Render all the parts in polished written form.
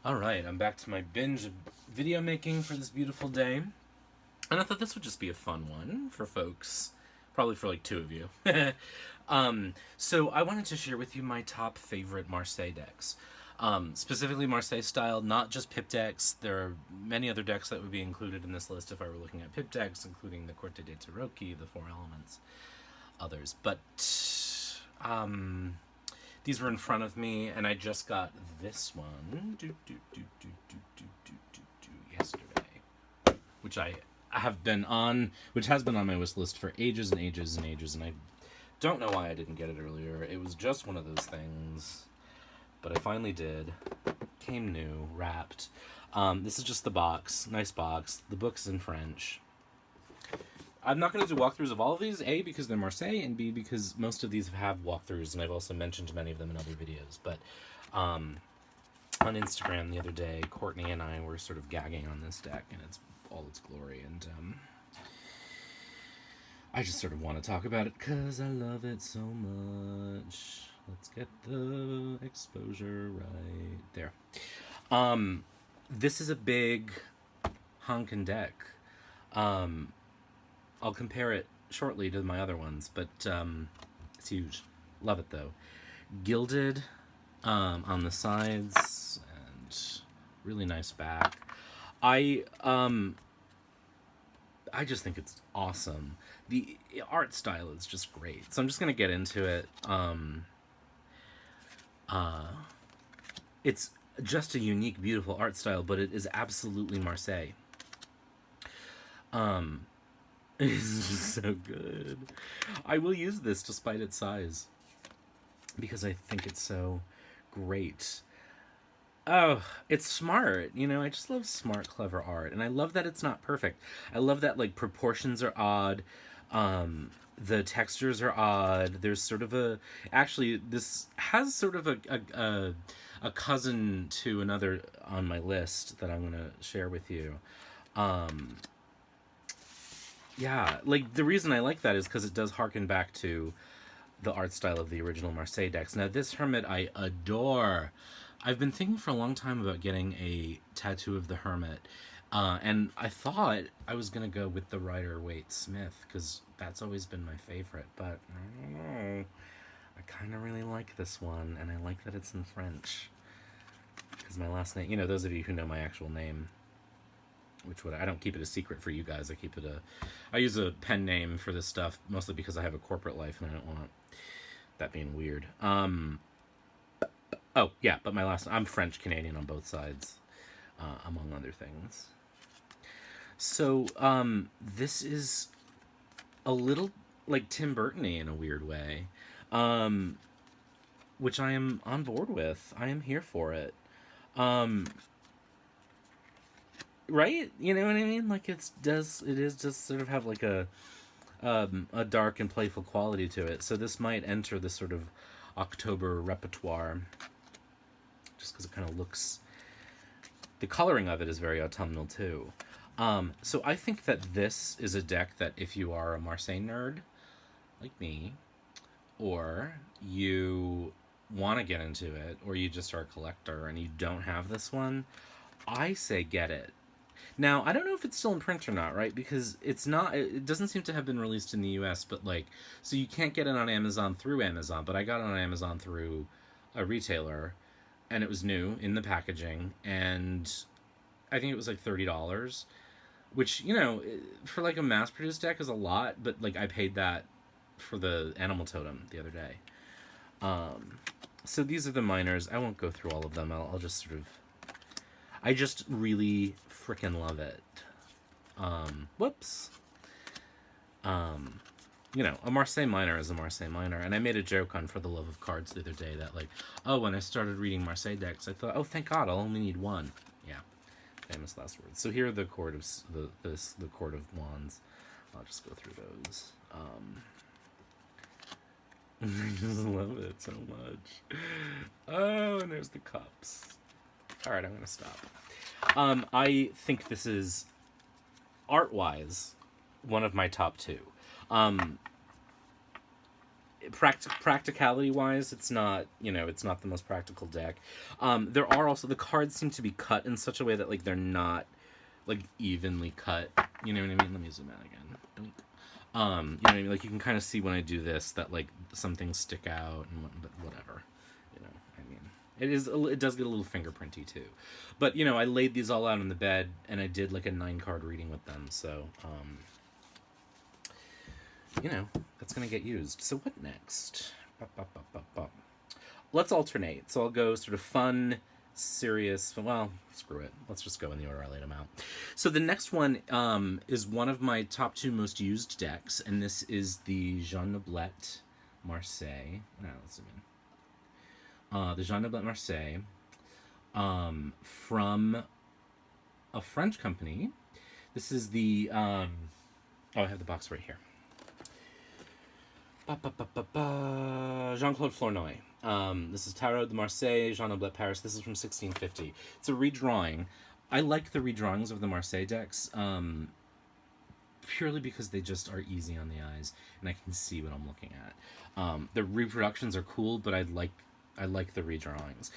Alright, I'm back to my binge of video making for this beautiful day. And I thought this would just be a fun one for folks. Probably for like two of you. So I wanted to share with you my top favorite Marseille decks. Specifically Marseille style, not just pip decks. There are many other decks that would be included in this list if I were looking at pip decks, including the Corte de Tarocchi, the Four Elements, others. But these were in front of me, and I just got this one yesterday, which I have been on, which has been on my wish list for ages and ages and ages, and I don't know why I didn't get it earlier. It was just one of those things, but I finally did. Came new, wrapped. This is just the box, nice box. The book's in French. I'm not going to do walkthroughs of all of these, A, because they're Marseille, and B, because most of these have walkthroughs, and I've also mentioned many of them in other videos. But on Instagram the other day, Courtney and I were sort of gagging on this deck, and it's all its glory, and I just sort of want to talk about it, because I love it so much. Let's get the exposure right there. This is a big honkin' deck. I'll compare it shortly to my other ones, but it's huge. Love it, though. Gilded on the sides, and really nice back. I just think it's awesome. The art style is just great. So I'm just going to get into it. It's just a unique, beautiful art style, but it is absolutely Marseille. It's just so good. I will use this despite its size, because I think it's so great. Oh, it's smart. I just love smart, clever art. And I love that it's not perfect. I love that, like, proportions are odd. The textures are odd. There's sort of a... Actually, this has sort of a cousin to another on my list that I'm going to share with you. Yeah, like, the reason I like that is because it does harken back to the art style of the original Marseille decks. Now, this Hermit I adore. I've been thinking for a long time about getting a tattoo of the Hermit, and I thought I was going to go with the Rider-Waite Smith, because that's always been my favorite, but I don't know. I kind of really like this one, and I like that it's in French, because my last name, those of you who know my actual name, I don't keep it a secret for you guys. I use a pen name for this stuff, mostly because I have a corporate life, and I don't want that being weird. Oh, yeah, but I'm French-Canadian on both sides, among other things. So, this is a little like Tim Burton-y in a weird way, which I am on board with. I am here for it. Right? You know what I mean? Like, it is just sort of have like a dark and playful quality to it. So this might enter the sort of October repertoire, just because it kind of looks... The coloring of it is very autumnal, too. So I think that this is a deck that if you are a Marseille nerd, like me, or you want to get into it, or you just are a collector and you don't have this one, I say get it. Now, I don't know if it's still in print or not, right? Because it doesn't seem to have been released in the US, but so you can't get it on Amazon through Amazon, but I got it on Amazon through a retailer, and it was new in the packaging, and I think it was like $30, which, for like a mass-produced deck is a lot, but I paid that for the Animal Totem the other day. So these are the minors. I won't go through all of them. I'll just sort of... I just really freaking love it. Whoops. A Marseille minor is a Marseille minor. And I made a joke on For the Love of Cards the other day that, when I started reading Marseille decks, I thought, oh, thank God, I'll only need one. Yeah, famous last words. So here are the Court of the Court of Wands. I'll just go through those. I just love it so much. Oh, and there's the cups. All right, I'm going to stop. I think this is, art-wise, one of my top two. practicality wise, it's not, it's not the most practical deck. There are also, the cards seem to be cut in such a way that like they're not like evenly cut. You know what I mean? Let me zoom out again. You know what I mean? Like you can kind of see when I do this that like some things stick out but whatever. I mean, it does get a little fingerprinty too. But I laid these all out on the bed and I did like a 9-card reading with them. So that's gonna get used. So what next? Let's alternate. So I'll go sort of fun, serious. Well, screw it. Let's just go in the order I laid them out. So the next one is one of my top 2 most used decks, and this is the Jean Noblet Marseille. Now let's zoom in. The Jean Noblet Marseille from a French company. This is the I have the box right here. Jean-Claude Flournoy. This is Tarot de Marseille, Jean Noblet Paris. This is from 1650. It's a redrawing. I like the redrawings of the Marseille decks purely because they just are easy on the eyes and I can see what I'm looking at. The reproductions are cool, but I like the redrawings.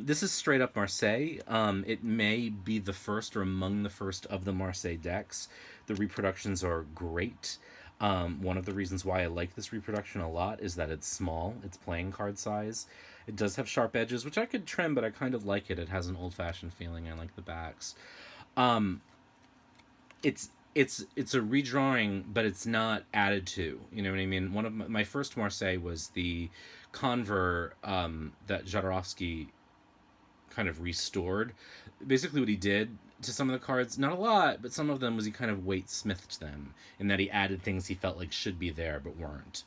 This is straight up Marseille. It may be the first or among the first of the Marseille decks. The reproductions are great. One of the reasons why I like this reproduction a lot is that it's small. It's playing card size. It does have sharp edges, which I could trim, but I kind of like it. It has an old-fashioned feeling. I like the backs. It's a redrawing, but it's not added to. You know what I mean? One of my first Marseille was the Conver that Jodorowsky kind of restored. Basically what he did to some of the cards, not a lot, but some of them, was he kind of Waite-Smithed them in that he added things he felt like should be there but weren't,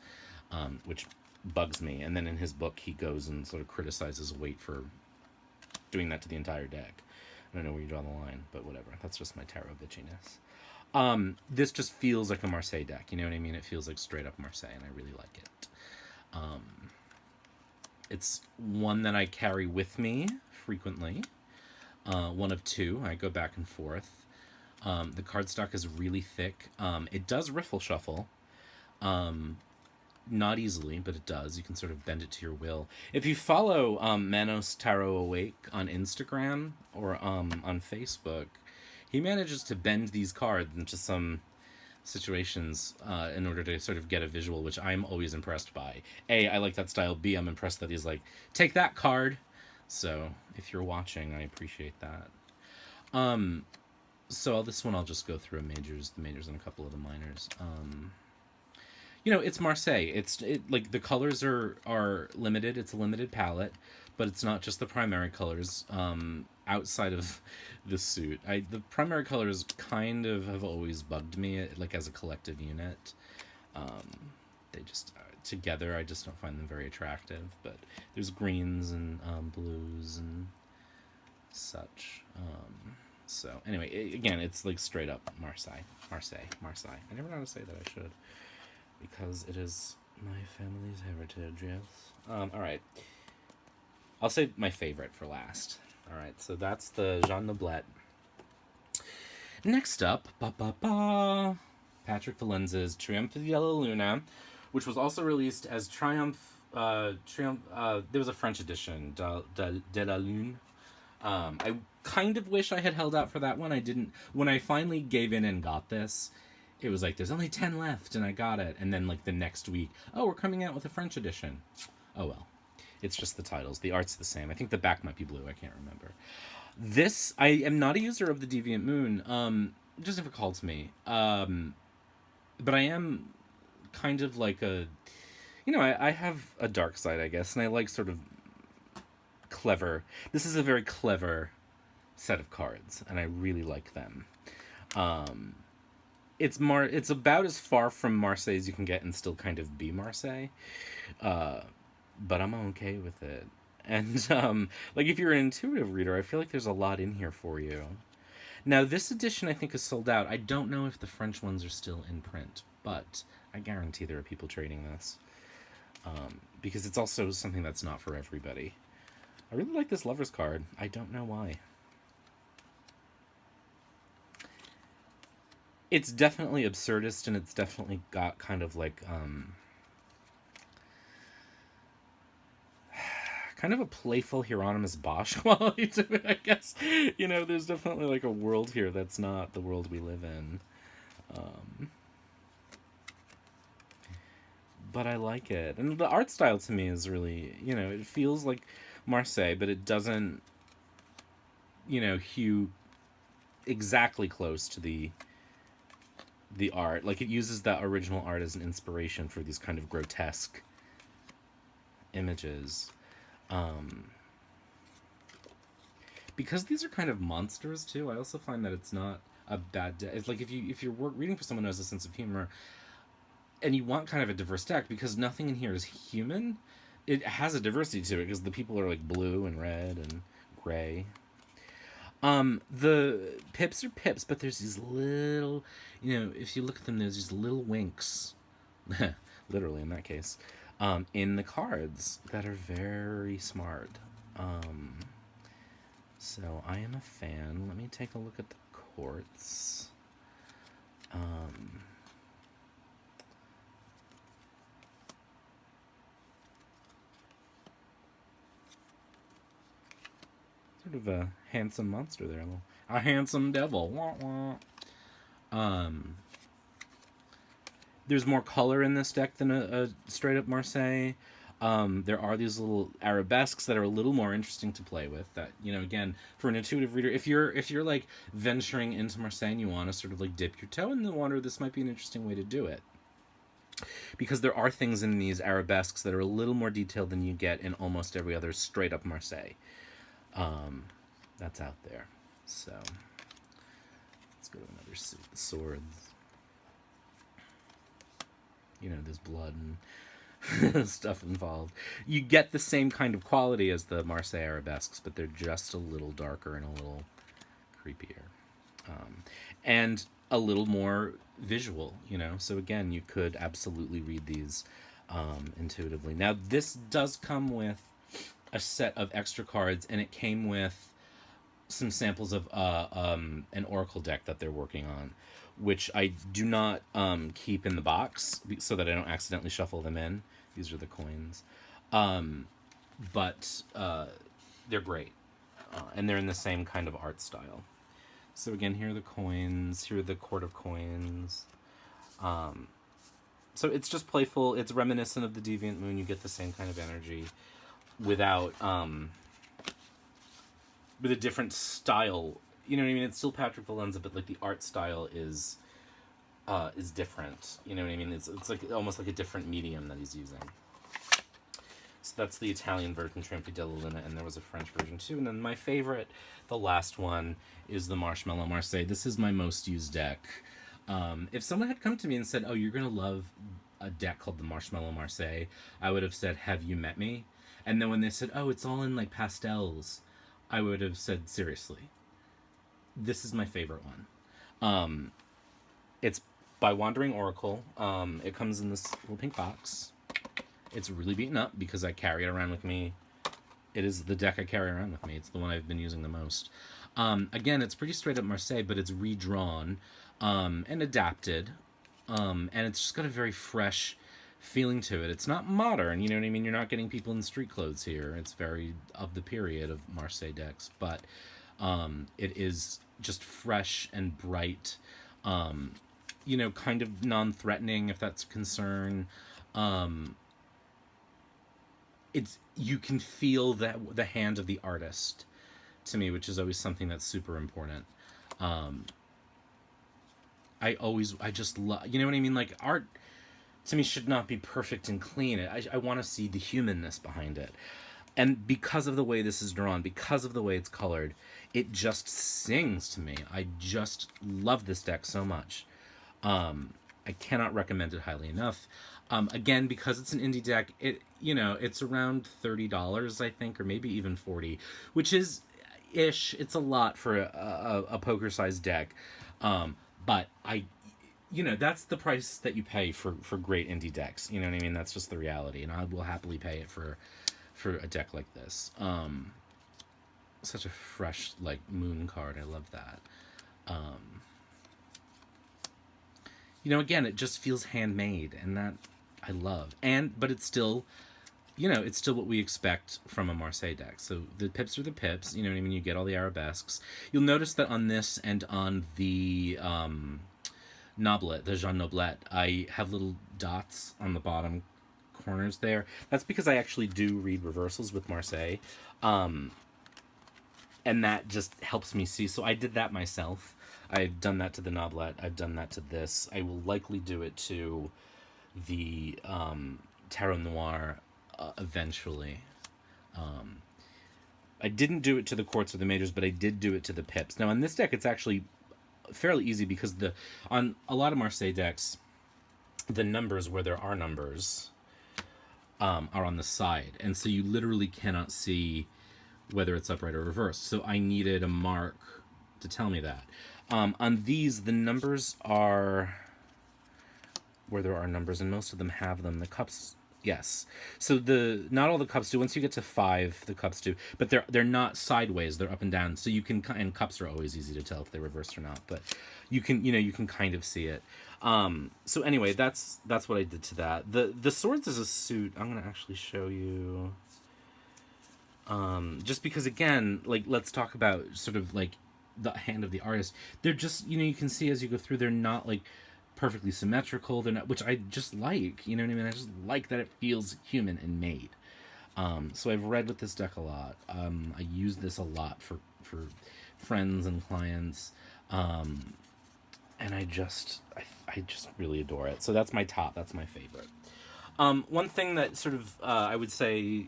which bugs me. And then in his book he goes and sort of criticizes Waite for doing that to the entire deck. I don't know where you draw the line, but whatever. That's just my tarot bitchiness. This just feels like a Marseille deck, you know what I mean? It feels like straight up Marseille, and I really like it. It's one that I carry with me frequently. One of 2. I go back and forth. The cardstock is really thick. It does riffle shuffle. Not easily, but it does. You can sort of bend it to your will. If you follow Manos Tarot Awake on Instagram or on Facebook, he manages to bend these cards into some situations in order to sort of get a visual, which I'm always impressed by. A, I like that style. B, I'm impressed that he's like, take that card. So if you're watching, I appreciate that. So this one I'll just go through the majors and a couple of the minors. It's Marseille. Like the colors are limited. It's a limited palette, but it's not just the primary colors. Outside of the suit, the primary colors kind of have always bugged me, like as a collective unit. They just together, I just don't find them very attractive. But there's greens and blues and such. So anyway, again, it's like straight up Marseille. I never know how to say that. I should, because it is my family's heritage. Yes. All right. I'll say my favorite for last. All right. So that's the Jean Noblet. Next up, Patrick Valenza's Triumph de la Luna, which was also released as Triumph. There was a French edition, de la Lune. I kind of wish I had held out for that one. I didn't. When I finally gave in and got this, it was like, there's only 10 left, and I got it. And then, like, the next week, oh, we're coming out with a French edition. Oh, well. It's just the titles. The art's the same. I think the back might be blue. I can't remember. This, I am not a user of the Deviant Moon. Just never called to me. But I am kind of like a... I have a dark side, I guess, and I like sort of clever... This is a very clever set of cards, and I really like them. It's about as far from Marseille as you can get and still kind of be Marseille. But I'm okay with it. And, like, if you're an intuitive reader, I feel like there's a lot in here for you. Now, this edition, I think, is sold out. I don't know if the French ones are still in print, but I guarantee there are people trading this. Because it's also something that's not for everybody. I really like this Lover's card. I don't know why. It's definitely absurdist, and it's definitely got kind of, like, kind of a playful Hieronymus Bosch quality to it, I guess. There's definitely like a world here that's not the world we live in. But I like it. And the art style to me is really, it feels like Marseille, but it doesn't, hew exactly close to the art. Like, it uses that original art as an inspiration for these kind of grotesque images. Because these are kind of monsters too, I also find that it's not a bad deck. It's like if you're reading for someone who has a sense of humor, and you want kind of a diverse deck, because nothing in here is human. It has a diversity to it because the people are like blue and red and gray. The pips are pips, but there's these little, if you look at them, there's these little winks, literally in that case, in the cards that are very smart. So I am a fan. Let me take a look at the quartz. Sort of a handsome monster there, a handsome devil. Wah, wah. There's more color in this deck than a straight up Marseille. There are these little arabesques that are a little more interesting to play with. That, again, for an intuitive reader, if you're like venturing into Marseille and you want to sort of like dip your toe in the water, this might be an interesting way to do it. Because there are things in these arabesques that are a little more detailed than you get in almost every other straight up Marseille. That's out there. So let's go to another suit. Swords. There's blood and stuff involved. You get the same kind of quality as the Marseille arabesques, but they're just a little darker and a little creepier. And a little more visual, So again, you could absolutely read these intuitively. Now, this does come with a set of extra cards, and it came with some samples of an Oracle deck that they're working on, which I do not keep in the box so that I don't accidentally shuffle them in. These are the coins. But they're great. And they're in the same kind of art style. So again, here are the coins. Here are the Court of Coins. So it's just playful. It's reminiscent of the Deviant Moon. You get the same kind of energy without... with a different style. You know what I mean? It's still Patrick Valenza, but like the art style is different. You know what I mean? It's like almost like a different medium that he's using. So that's the Italian version, Trionfi della Luna, and there was a French version too. And then my favorite, the last one, is the Marshmallow Marseille. This is my most used deck. If someone had come to me and said, "Oh, you're gonna love a deck called the Marshmallow Marseille," I would have said, "Have you met me?" And then when they said, "Oh, it's all in like pastels," I would have said, "Seriously, this is my favorite one." It's by Wandering Oracle. It comes in this little pink box. It's really beaten up because I carry it around with me. It is the deck I carry around with me. It's the one I've been using the most. Again, it's pretty straight up Marseille, but it's redrawn and adapted. And it's just got a very fresh feeling to it. It's not modern, you know what I mean? You're not getting people in street clothes here. It's very of the period of Marseille decks, but it is just fresh and bright, kind of non-threatening if that's a concern. You can feel that the hand of the artist to me, which is always something that's super important. I just love, you know what I mean? Like, art to me should not be perfect and clean. I want to see the humanness behind it. And because of the way this is drawn, because of the way it's colored, it just sings to me. I just love this deck so much. I cannot recommend it highly enough. Again, because it's an indie deck, it's around $30, I think, or maybe even $40, which is ish. It's a lot for a poker-sized deck. But that's the price that you pay for great indie decks. You know what I mean? That's just the reality, and I will happily pay it for a deck like this. Such a fresh, like, moon card. I love that. Again, it just feels handmade, and that I love. But it's still it's still what we expect from a Marseille deck. So the pips are the pips, you know what I mean? You get all the arabesques. You'll notice that on this and on the Noblet, the Jean Noblet, I have little dots on the bottom corners there. That's because I actually do read reversals with Marseille. Um, and that just helps me see. So I did that myself. I've done that to the Noblet. I've done that to this. I will likely do it to the Tarot Noir eventually. I didn't do it to the quartz or the majors, but I did do it to the pips. Now on this deck, it's actually fairly easy because on a lot of Marseille decks, the numbers where there are numbers are on the side, and so you literally cannot see whether it's upright or reversed. So I needed a mark to tell me that. On these, the numbers are where there are numbers, and most of them have them. The cups, yes. So not all the cups do. Once you get to 5, the cups do, but they're not sideways. They're up and down. So you can, and cups are always easy to tell if they're reversed or not. But you can kind of see it. So anyway, that's what I did to that. The swords is a suit. I'm gonna actually show you. Just because, again, like, let's talk about sort of like the hand of the artist. They're just, you can see as you go through, they're not like perfectly symmetrical. They're not, which I just like, you know what I mean? I just like that it feels human and made. So I've read with this deck a lot. I use this a lot for friends and clients. And I just really adore it. So that's my top. That's my favorite. One thing that sort of I would say,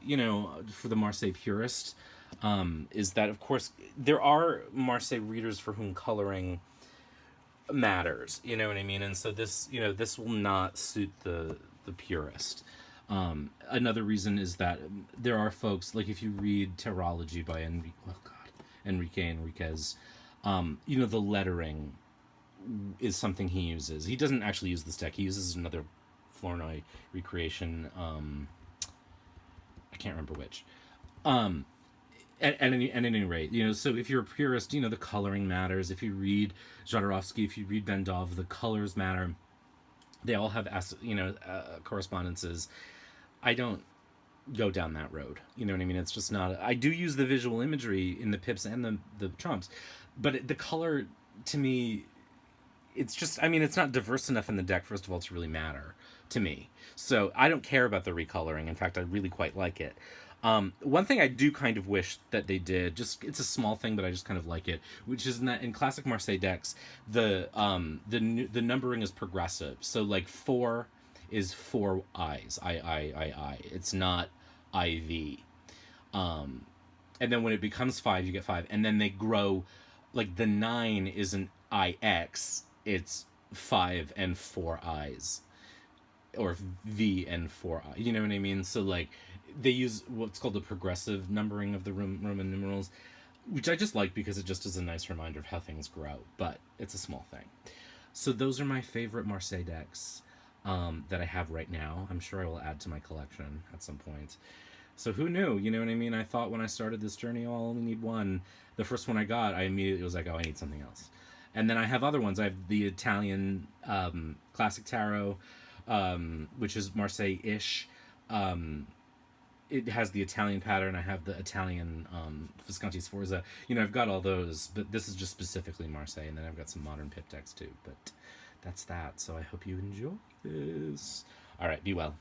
for the Marseille purist, is that, of course, there are Marseille readers for whom coloring matters. You know what I mean? And so this will not suit the purist. Another reason is that there are folks, like if you read Terrology by Enrique Enriquez, the lettering is something he uses. He doesn't actually use this deck. He uses another Flournoy recreation. I can't remember which. At any rate, so if you're a purist, the coloring matters. If you read Jodorowsky, if you read Bendov, the colors matter. They all have, correspondences. I don't go down that road. You know what I mean? It's just not. I do use the visual imagery in the pips and the trumps, but the color, to me, it's just, it's not diverse enough in the deck, first of all, to really matter to me. So I don't care about the recoloring. In fact, I really quite like it. One thing I do kind of wish that they did, it's a small thing, but I just kind of like it, which is that in classic Marseille decks, the numbering is progressive. So like 4 is 4 I's, I. It's not IV. And then when it becomes 5, you get 5, and then they grow. Like the 9 isn't IX, it's 5 and 4 I's, or V and 4 I. You know what I mean? So like they use what's called the progressive numbering of the Roman numerals, which I just like because it just is a nice reminder of how things grow. But it's a small thing. So those are my favorite Marseille decks that I have right now. I'm sure I will add to my collection at some point. So who knew? You know what I mean? I thought when I started this journey, I'll only need one. The first one I got, I immediately was like, oh, I need something else. And then I have other ones. I have the Italian Classic Tarot, which is Marseille-ish. It has the Italian pattern. I have the Italian Visconti Sforza. I've got all those, but this is just specifically Marseille. And then I've got some modern pip decks too. But that's that. So I hope you enjoy this. All right, be well.